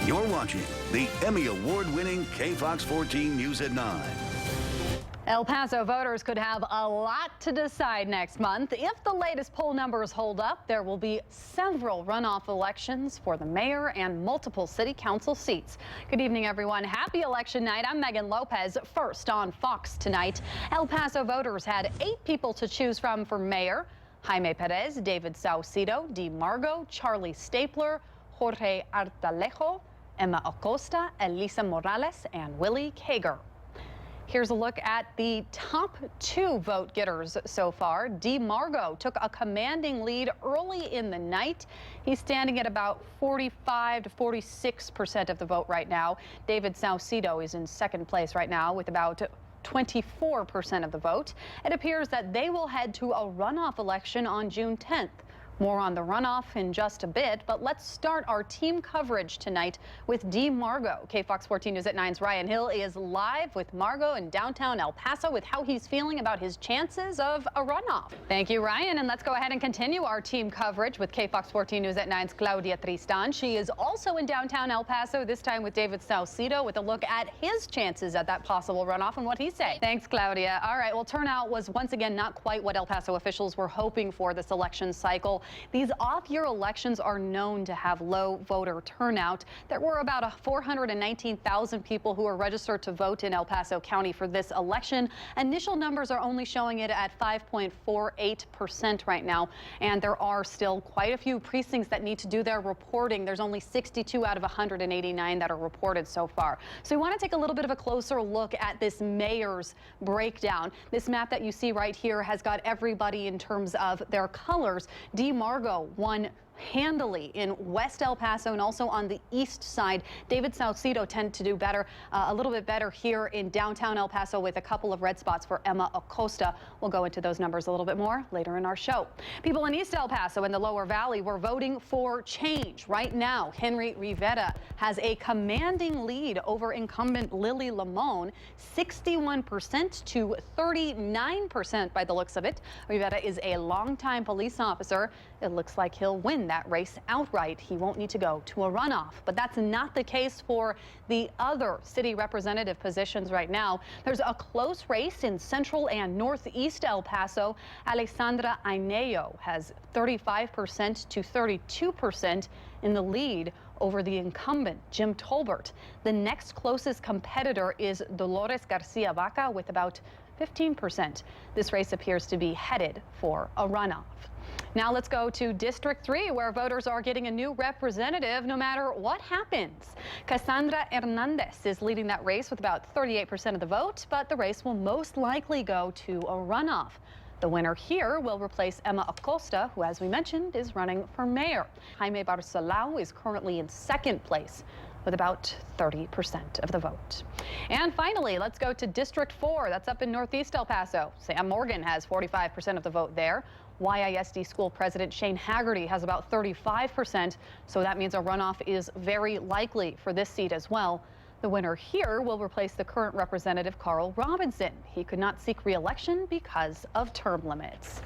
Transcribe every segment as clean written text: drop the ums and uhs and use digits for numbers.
You're watching the Emmy Award-winning KFOX 14 News at 9. El Paso voters could have a lot to decide next month. If the latest poll numbers hold up, there will be several runoff elections for the mayor and multiple city council seats. Good evening, everyone. Happy election night. I'm Meghan Lopez. First on Fox tonight, El Paso voters had 8 people to choose from for mayor: Jaime Perez, David Saucedo, Dee Margo, Charlie Stapler, Jorge Artalejo, Emma Acosta, Elisa Morales, and Willie Kager. Here's a look at the top 2 vote getters so far. Dee Margo took a commanding lead early in the night. He's standing at about 45 to 46% of the vote right now. David Saucedo is in second place right now with about 24% of the vote. It appears that they will head to a runoff election on June 10th. More on the runoff in just a bit, but let's start our team coverage tonight with Dee Margo. KFOX 14 News at 9's Ryan Hill is live with Margo in downtown El Paso with how he's feeling about his chances of a runoff. Thank you, Ryan, and let's go ahead and continue our team coverage with KFOX 14 News at 9's Claudia Tristan. She is also in downtown El Paso, this time with David Saucedo, with a look at his chances at that possible runoff and what he said. Thanks, Claudia. All right, well, turnout was once again not quite what El Paso officials were hoping for this election cycle. These off-year elections are known to have low voter turnout. There were about 419,000 people who were registered to vote in El Paso County for this election. Initial numbers are only showing it at 5.48% right now, and there are still quite a few precincts that need to do their reporting. There's only 62 out of 189 that are reported so far. So we want to take a little bit of a closer look at this mayor's breakdown. This map that you see right here has got everybody in terms of their colors. Dee Margo won handily in West El Paso and also on the east side. David Saucedo tended to do better, a little bit better here in downtown El Paso with a couple of red spots for Emma Acosta. We'll go into those numbers a little bit more later in our show. People in East El Paso and the Lower Valley were voting for change. Right now, Henry Rivera has a commanding lead over incumbent Lily Limon, 61% to 39% by the looks of it. Rivera is a longtime police officer. It looks like he'll win that race outright. He won't need to go to a runoff. But that's not the case for the other city representative positions right now. There's a close race in central and northeast El Paso. Alexandra Aineo has 35% to 32% in the lead over the incumbent, Jim Tolbert. The next closest competitor is Dolores Garcia Vaca with about 15%. This race appears to be headed for a runoff. Now let's go to District 3, where voters are getting a new representative no matter what happens. Cassandra Hernandez is leading that race with about 38% of the vote, but the race will most likely go to a runoff. The winner here will replace Emma Acosta, who, as we mentioned, is running for mayor. Jaime Barcelao is currently in second place with about 30% of the vote. And finally, let's go to District 4. That's up in northeast El Paso. Sam Morgan has 45% of the vote there. YISD school president Shane Haggerty has about 35%, so that means a runoff is very likely for this seat as well. The winner here will replace the current representative Carl Robinson. He could not seek re-election because of term limits.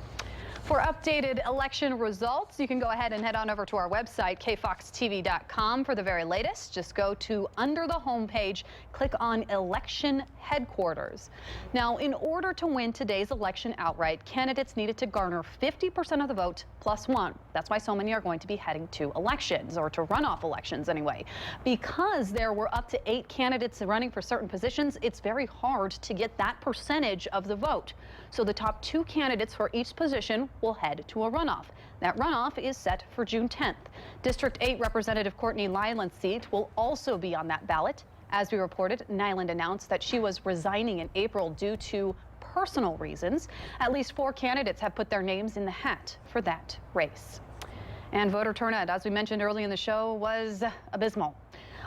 For updated election results, you can go ahead and head on over to our website, kfoxtv.com, for the very latest. Just go to under the homepage, click on Election Headquarters. Now, in order to win today's election outright, candidates needed to garner 50% of the vote plus 1. That's why so many are going to be heading to elections, or to runoff elections anyway. Because there were up to 8 candidates running for certain positions, it's very hard to get that percentage of the vote. So the top 2 candidates for each position will head to a runoff. That runoff is set for June 10th. District 8 Representative Courtney Nyland's seat will also be on that ballot. As we reported, Nyland announced that she was resigning in April due to personal reasons. At least 4 candidates have put their names in the hat for that race. And voter turnout, as we mentioned early in the show, was abysmal.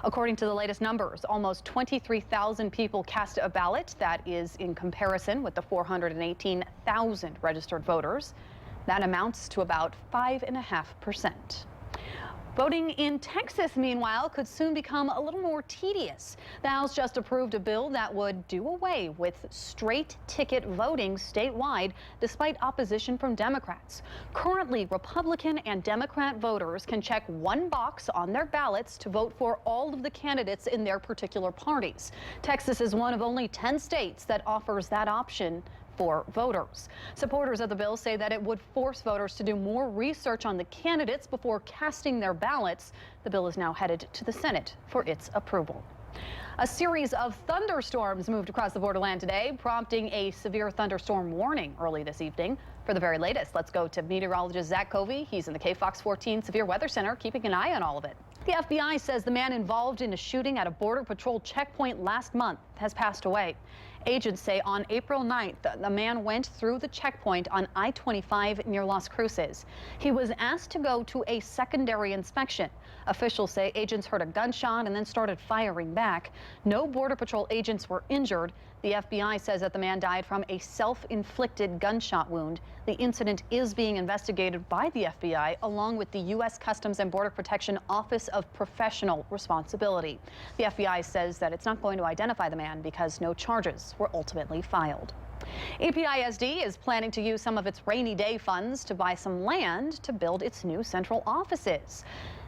According to the latest numbers, almost 23,000 people cast a ballot. That is in comparison with the 418,000 registered voters. That amounts to about 5.5%. Voting in Texas, meanwhile, could soon become a little more tedious. The House just approved a bill that would do away with straight ticket voting statewide, despite opposition from Democrats. Currently, Republican and Democrat voters can check one box on their ballots to vote for all of the candidates in their particular parties. Texas is one of only 10 states that offers that option for voters. Supporters of the bill say that it would force voters to do more research on the candidates before casting their ballots. The bill is now headed to the Senate for its approval. A series of thunderstorms moved across the borderland today, prompting a severe thunderstorm warning early this evening. For the very latest, let's go to meteorologist Zach Covey. He's in the KFOX 14 Severe Weather Center, keeping an eye on all of it. The FBI says the man involved in a shooting at a Border Patrol checkpoint last month has passed away. Agents say on April 9th, the man went through the checkpoint on I-25 near Las Cruces. He was asked to go to a secondary inspection. Officials say agents heard a gunshot and then started firing back. No Border Patrol agents were injured. The FBI says that the man died from a self-inflicted gunshot wound. The incident is being investigated by the FBI along with the U.S. Customs and Border Protection Office of Professional Responsibility. The FBI says that it's not going to identify the man because no charges were ultimately filed. EPISD is planning to use some of its rainy day funds to buy some land to build its new central offices.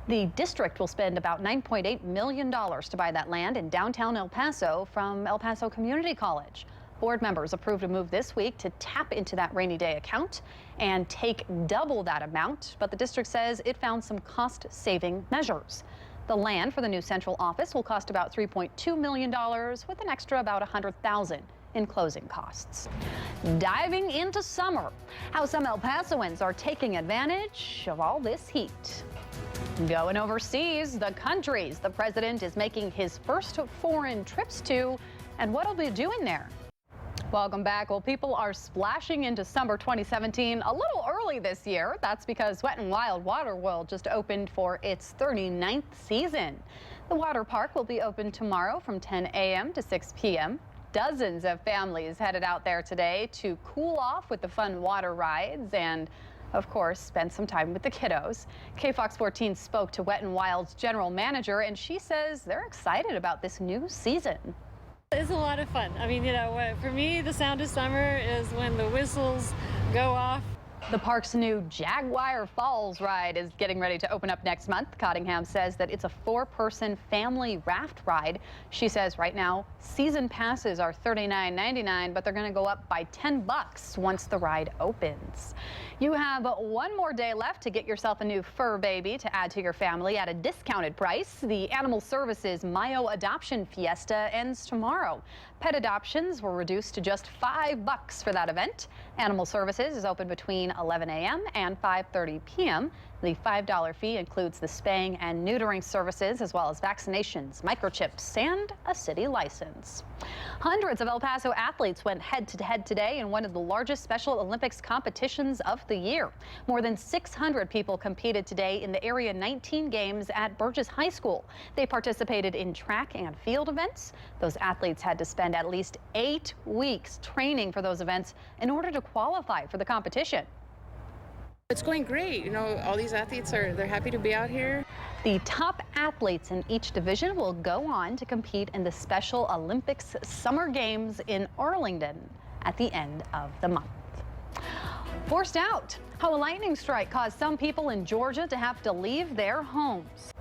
The district will spend about $9.8 million to buy that land in downtown El Paso from El Paso Community College. Board members approved a move this week to tap into that rainy day account and take double that amount, but the district says it found some cost-saving measures. The land for the new central office will cost about $3.2 million, with an extra about $100,000 in closing costs. Diving into summer, how some El Pasoans are taking advantage of all this heat. Going overseas, the countries the president is making his first foreign trips to, and what he'll be doing there. Welcome back. Well, people are splashing into summer 2017 a little early this year. That's because Wet n Wild Water World just opened for its 39th season. The water park will be open tomorrow from 10 a.m. to 6 p.m. Dozens of families headed out there today to cool off with the fun water rides and, of course, spend some time with the kiddos. KFOX 14 spoke to Wet n Wild's general manager, and she says they're excited about this new season. It's a lot of fun. I mean, you know, for me, the sound of summer is when the whistles go off. The park's new Jaguar Falls ride is getting ready to open up next month. Cottingham says that it's a 4-person family raft ride. She says right now season passes are $39.99, but they're going to go up by $10 once the ride opens. You have one more day left to get yourself a new fur baby to add to your family at a discounted price. The Animal Services Mayo Adoption Fiesta ends tomorrow. Pet adoptions were reduced to just $5 for that event. Animal Services is open between 11 a.m. and 5:30 p.m. The $5 fee includes the spaying and neutering services, as well as vaccinations, microchips, and a city license. Hundreds of El Paso athletes went head-to-head today in one of the largest Special Olympics competitions of the year. More than 600 people competed today in the Area 19 games at Burgess High School. They participated in track and field events. Those athletes had to spend at least 8 weeks training for those events in order to qualify for the competition. It's going great. You know, all these athletes they're happy to be out here. The top athletes in each division will go on to compete in the Special Olympics Summer Games in Arlington at the end of the month. Forced out. How a lightning strike caused some people in Georgia to have to leave their homes.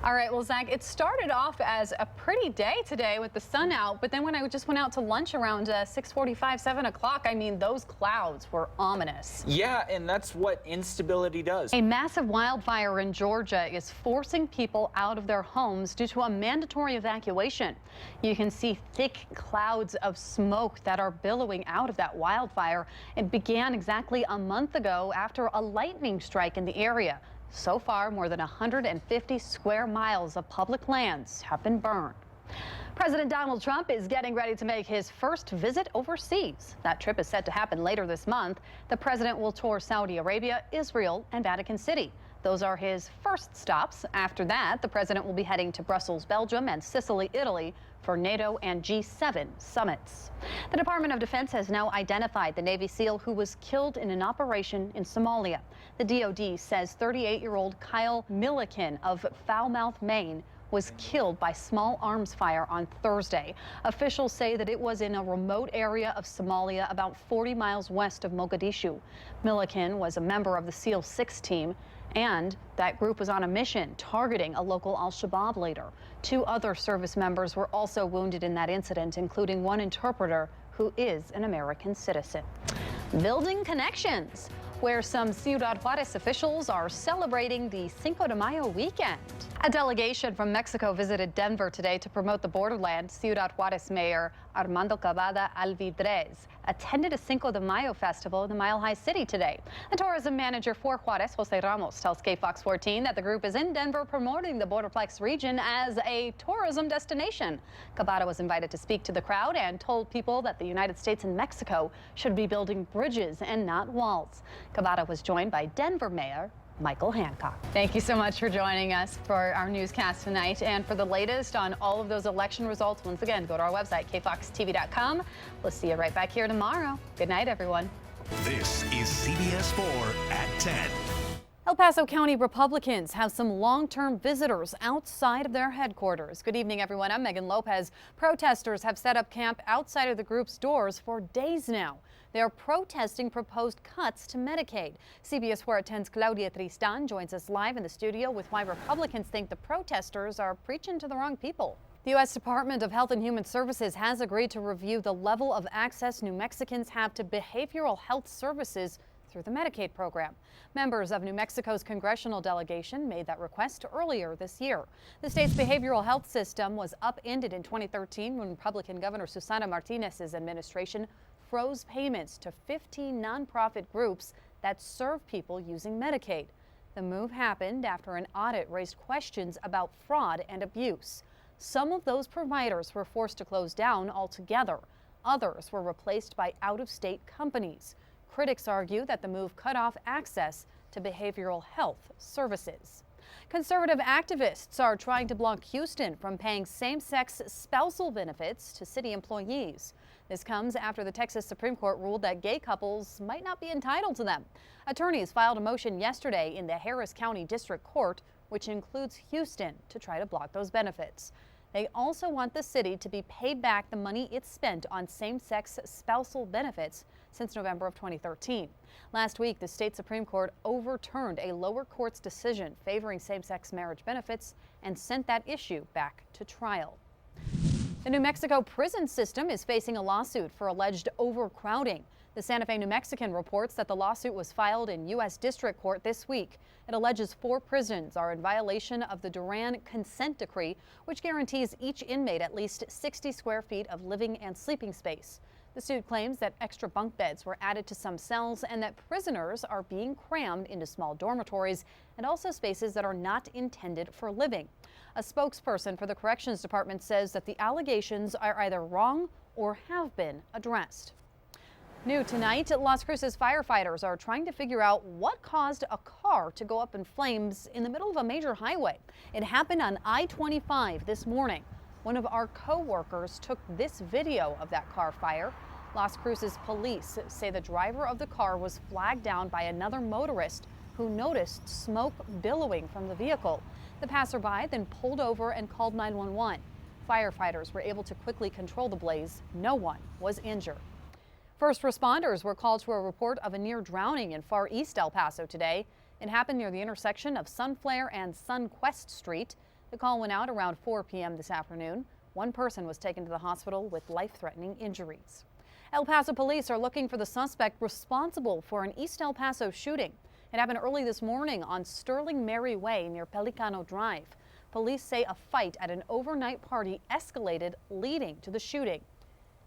All right, well, Zach, it started off as a pretty day today with the sun out, but then when I just went out to lunch around 6:45, 7 o'clock, I mean, those clouds were ominous. Yeah, and that's what instability does. A massive wildfire in Georgia is forcing people out of their homes due to a mandatory evacuation. You can see thick clouds of smoke that are billowing out of that wildfire. It began exactly a month ago after a lightning strike in the area. So far, more than 150 square miles of public lands have been burned. President Donald Trump is getting ready to make his first visit overseas. That trip is set to happen later this month. The president will tour Saudi Arabia, Israel, and Vatican City. Those are his first stops. After that, the president will be heading to Brussels, Belgium, and Sicily, Italy, for NATO and G7 summits. The Department of Defense has now identified the Navy SEAL who was killed in an operation in Somalia. The DoD says 38-year-old Kyle Milliken of Falmouth, Maine, was killed by small arms fire on Thursday. Officials say that it was in a remote area of Somalia about 40 miles west of Mogadishu. Milliken was a member of the SEAL 6 team, and that group was on a mission targeting a local al-Shabaab leader. 2 other service members were also wounded in that incident, including one interpreter who is an American citizen. Building connections, where some Ciudad Juarez officials are celebrating the Cinco de Mayo weekend. A delegation from Mexico visited Denver today to promote the borderland. Ciudad Juarez Mayor Armando Cavada Alvidrez attended a Cinco de Mayo festival in the Mile High City today. The tourism manager for Juarez, Jose Ramos, tells KFOX 14 that the group is in Denver promoting the Borderplex region as a tourism destination. Cavada was invited to speak to the crowd and told people that the United States and Mexico should be building bridges and not walls. Cavada was joined by Denver Mayor Michael Hancock. Thank you so much for joining us for our newscast tonight. And for the latest on all of those election results, once again, go to our website, kfoxtv.com. We'll see you right back here tomorrow. Good night, everyone. This is CBS 4 at 10. El Paso County Republicans have some long-term visitors outside of their headquarters. Good evening, everyone. I'm Meghan Lopez. Protesters have set up camp outside of the group's doors for days now. They are protesting proposed cuts to Medicaid. CBS 4 at 10's Claudia Tristan joins us live in the studio with why Republicans think the protesters are preaching to the wrong people. The U.S. Department of Health and Human Services has agreed to review the level of access New Mexicans have to behavioral health services through the Medicaid program. Members of New Mexico's congressional delegation made that request earlier this year. The state's behavioral health system was upended in 2013 when Republican Governor Susana Martinez's administration froze payments to 15 nonprofit groups that serve people using Medicaid. The move happened after an audit raised questions about fraud and abuse. Some of those providers were forced to close down altogether. Others were replaced by out-of-state companies. Critics argue that the move cut off access to behavioral health services. Conservative activists are trying to block Houston from paying same-sex spousal benefits to city employees. This comes after the Texas Supreme Court ruled that gay couples might not be entitled to them. Attorneys filed a motion yesterday in the Harris County District Court, which includes Houston, to try to block those benefits. They also want the city to be paid back the money it spent on same-sex spousal benefits since November of 2013. Last week, the state Supreme Court overturned a lower court's decision favoring same-sex marriage benefits and sent that issue back to trial. The New Mexico prison system is facing a lawsuit for alleged overcrowding. The Santa Fe New Mexican reports that the lawsuit was filed in U.S. District Court this week. It alleges 4 prisons are in violation of the Duran consent decree, which guarantees each inmate at least 60 square feet of living and sleeping space. The suit claims that extra bunk beds were added to some cells and that prisoners are being crammed into small dormitories and also spaces that are not intended for living. A spokesperson for the Corrections Department says that the allegations are either wrong or have been addressed. New tonight, Las Cruces firefighters are trying to figure out what caused a car to go up in flames in the middle of a major highway. It happened on I-25 this morning. One of our co-workers took this video of that car fire. Las Cruces police say the driver of the car was flagged down by another motorist who noticed smoke billowing from the vehicle. The passerby then pulled over and called 911. Firefighters were able to quickly control the blaze. No one was injured. First responders were called to a report of a near drowning in Far East El Paso today. It happened near the intersection of Sunflare and Sunquest Street. The call went out around 4 p.m. this afternoon. One person was taken to the hospital with life-threatening injuries. El Paso police are looking for the suspect responsible for an East El Paso shooting. It happened early this morning on Sterling Mary Way near Pelicano Drive. Police say a fight at an overnight party escalated, leading to the shooting.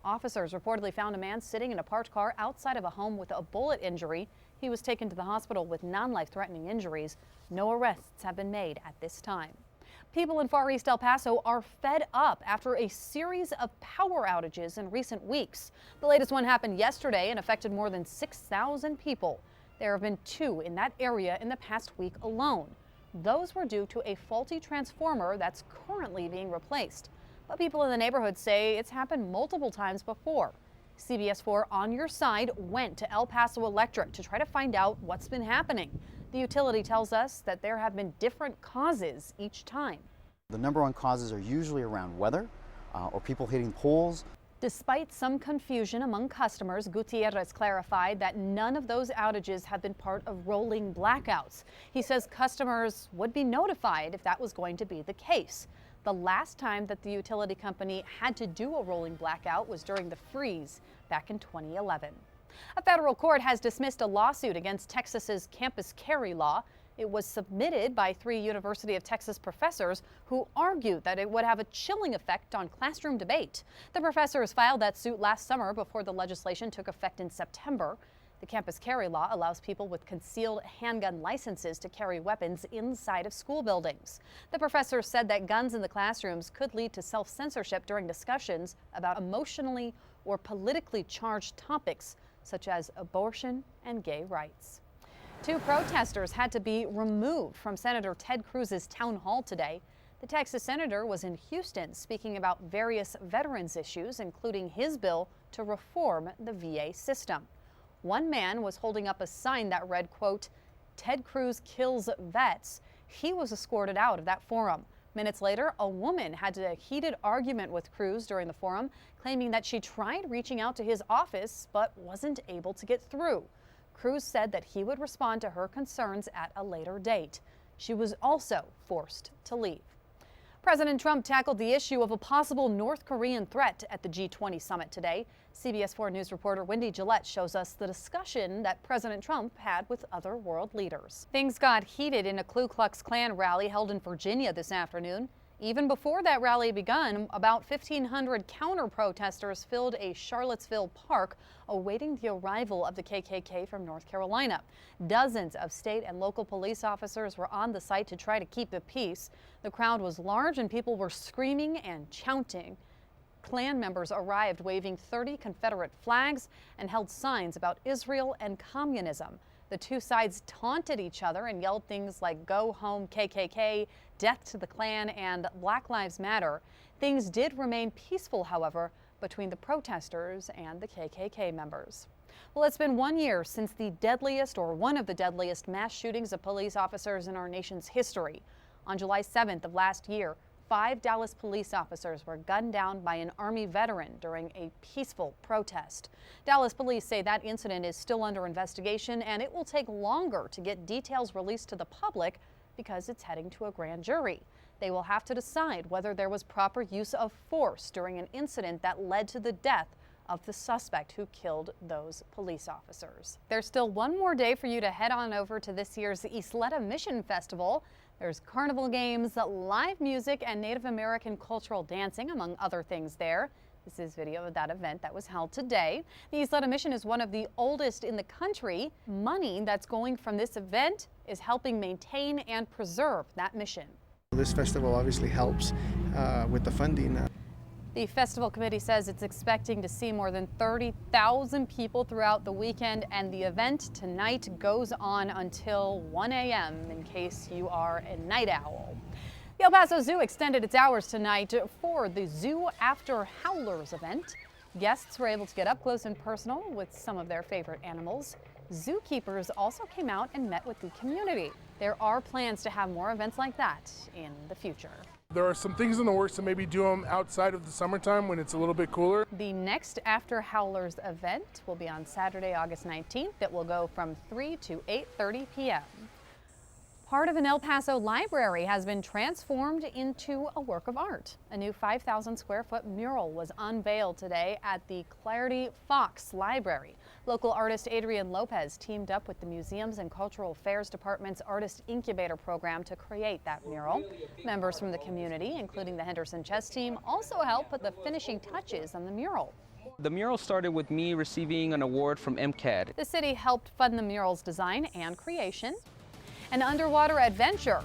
Officers reportedly found a man sitting in a parked car outside of a home with a bullet injury. He was taken to the hospital with non-life-threatening injuries. No arrests have been made at this time. People in Far East El Paso are fed up after a series of power outages in recent weeks. The latest one happened yesterday and affected more than 6,000 people. There have been 2 in that area in the past week alone. Those were due to a faulty transformer that's currently being replaced. But people in the neighborhood say it's happened multiple times before. CBS 4 On Your Side went to El Paso Electric to try to find out what's been happening. The utility tells us that there have been different causes each time. The number 1 causes are usually around weather or people hitting poles. Despite some confusion among customers, Gutierrez clarified that none of those outages have been part of rolling blackouts. He says customers would be notified if that was going to be the case. The last time that the utility company had to do a rolling blackout was during the freeze back in 2011. A federal court has dismissed a lawsuit against Texas's campus carry law. It was submitted by 3 University of Texas professors who argued that it would have a chilling effect on classroom debate. The professors filed that suit last summer before the legislation took effect in September. The campus carry law allows people with concealed handgun licenses to carry weapons inside of school buildings. The professors said that guns in the classrooms could lead to self-censorship during discussions about emotionally or politically charged topics such as abortion and gay rights. 2 protesters had to be removed from Senator Ted Cruz's town hall today. The Texas senator was in Houston speaking about various veterans issues, including his bill to reform the VA system. One man was holding up a sign that read, quote, "Ted Cruz kills vets." He was escorted out of that forum. Minutes later, a woman had a heated argument with Cruz during the forum, claiming that she tried reaching out to his office but wasn't able to get through. Cruz said that he would respond to her concerns at a later date. She was also forced to leave. President Trump tackled the issue of a possible North Korean threat at the G20 summit today. CBS 4 News reporter Wendy Gillette shows us the discussion that President Trump had with other world leaders. Things got heated in a Ku Klux Klan rally held in Virginia this afternoon. Even before that rally begun, about 1,500 counter-protesters filled a Charlottesville park awaiting the arrival of the KKK from North Carolina. Dozens of state and local police officers were on the site to try to keep the peace. The crowd was large and people were screaming and chanting. Klan members arrived waving 30 Confederate flags and held signs about Israel and communism. The 2 sides taunted each other and yelled things like "Go home KKK," "Death to the Klan," and "Black Lives Matter." Things did remain peaceful, however, between the protesters and the KKK members. Well, it's been 1 year since the deadliest or one of the deadliest mass shootings of police officers in our nation's history. On July 7th of last year, 5 Dallas police officers were gunned down by an Army veteran during a peaceful protest. Dallas police say that incident is still under investigation and it will take longer to get details released to the public because it's heading to a grand jury. They will have to decide whether there was proper use of force during an incident that led to the death of the suspect who killed those police officers. There's still one more day for you to head on over to this year's Isleta Mission Festival. There's carnival games, live music, and Native American cultural dancing, among other things there. This is video of that event that was held today. The Isleta Mission is one of the oldest in the country. Money that's going from this event is helping maintain and preserve that mission. This festival obviously helps with the funding. The festival committee says it's expecting to see more than 30,000 people throughout the weekend, and the event tonight goes on until 1 a.m. in case you are a night owl. The El Paso Zoo extended its hours tonight for the Zoo After Howlers event. Guests were able to get up close and personal with some of their favorite animals. Zookeepers also came out and met with the community. There are plans to have more events like that in the future. There are some things in the works to maybe do them outside of the summertime when it's a little bit cooler. The next After Howlers event will be on Saturday, August 19th. It will go from 3 to 8:30 p.m. Part of an El Paso library has been transformed into a work of art. A new 5,000 square foot mural was unveiled today at the Clarity Fox Library. Local artist Adrian Lopez teamed up with the Museums and Cultural Affairs Department's Artist Incubator program to create that mural. Members from the community, including the Henderson chess team, also helped put the finishing touches on the mural. The mural started with me receiving an award from MCAD. The city helped fund the mural's design and creation. An underwater adventure.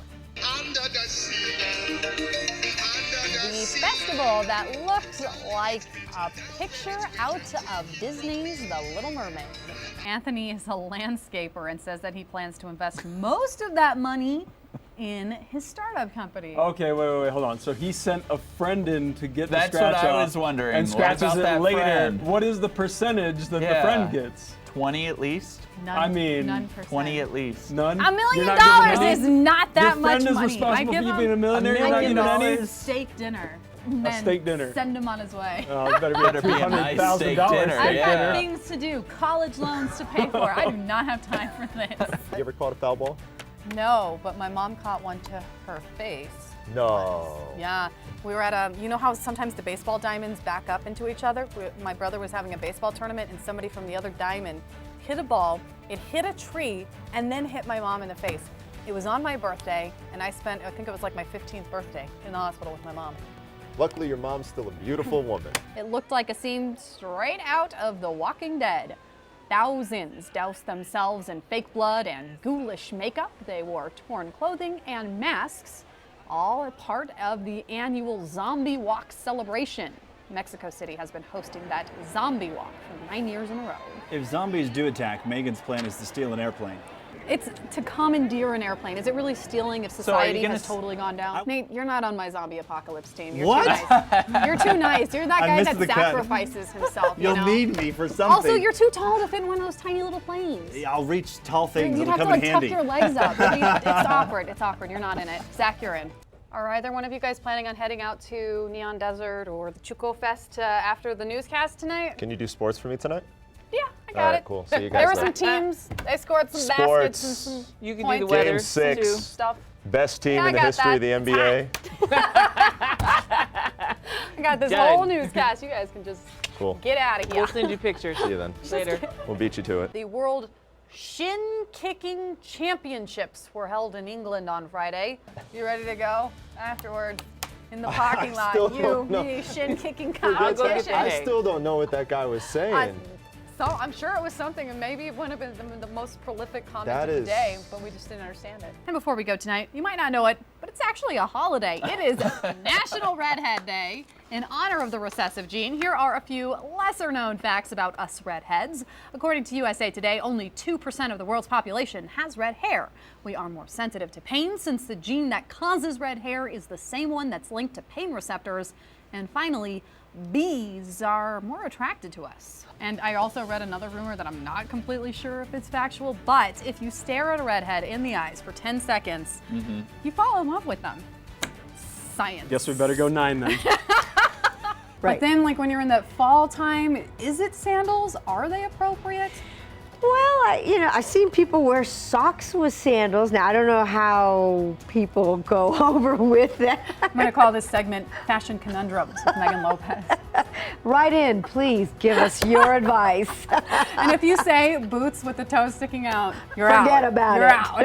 Under the sea. The festival that looked like a picture out of Disney's The Little Mermaid. Anthony is a landscaper and says that he plans to invest most of that money in his startup company. Okay, wait, hold on. So he sent a friend in to get That's the scratch what I off was wondering. and What scratches about it that later. friend? What is the percentage that the friend gets? 20 at least? None, I mean, none 20 at least. None? $1 million You're not giving is any? not that Your much friend is money. responsible for you being a millionaire. $1 You're not million giving any? A steak dinner. And A then steak dinner. Send him on his way. Oh, it better be a nice $200,000 steak steak dinner, I've yeah. got things to do, college loans to pay for. I do not have time for this. You ever caught a foul ball? No, but my mom caught one to her face. No. Yeah, we were at you know how sometimes the baseball diamonds back up into each other? My brother was having a baseball tournament and somebody from the other diamond hit a ball, it hit a tree, and then hit my mom in the face. It was on my birthday, and I think it was like my 15th birthday in the hospital with my mom. Luckily, your mom's still a beautiful woman. It looked like a scene straight out of The Walking Dead. Thousands doused themselves in fake blood and ghoulish makeup. They wore torn clothing and masks, all a part of the annual Zombie Walk celebration. Mexico City has been hosting that Zombie Walk for 9 years in a row. If zombies do attack, Megan's plan is to steal an airplane. It's to commandeer an airplane. Is it really stealing if society has totally gone down? Nate, you're not on my zombie apocalypse team. You're What? Too nice. You're too nice. You're that I guy missed that the cut. sacrifices himself. You'll you know? need me for something. Also, you're too tall to fit in one of those tiny little planes. I'll reach tall things. You'd It'll have to come in like handy. tuck your legs up. It's awkward. It's awkward. You're not in it. Zach, you're in. Are either one of you guys planning on heading out to Neon Desert or the Chuco Fest after the newscast tonight? Can you do sports for me tonight? Yeah, I got All right, it. cool. See you guys There were later. some teams. They scored some Sports. baskets and some You can points. do the weather Game 6. too. Stuff. Best team Yeah, in the I got history of the that. NBA. I got this Done. whole newscast. You guys can just Cool. get out of here. We'll send you pictures. See you then. Later. We'll beat you to it. The World Shin Kicking Championships were held in England on Friday. You ready to go afterwards in the parking lot? still don't know. You shin kicking That's- competition. I still don't know what that guy was saying. So I'm sure it was something, and maybe it wouldn't have been the most prolific comment That of the is- day, but we just didn't understand it. And before we go tonight, you might not know it, but it's actually a holiday. It is National Redhead Day. In honor of the recessive gene, here are a few lesser-known facts about us redheads. According to USA Today, only 2% of the world's population has red hair. We are more sensitive to pain since the gene that causes red hair is the same one that's linked to pain receptors. And finally, bees are more attracted to us. And I also read another rumor that I'm not completely sure if it's factual, but if you stare at a redhead in the eyes for 10 seconds, you fall in love with them. Science. Guess we better go 9 then. But then, like when you're in that fall time, is it sandals? Are they appropriate? Well, I've seen people wear socks with sandals. Now, I don't know how people go over with that. I'm going to call this segment Fashion Conundrums with Meghan Lopez. Write in, please give us your advice. And if you say boots with the toes sticking out, you're out. Forget about You're it. out.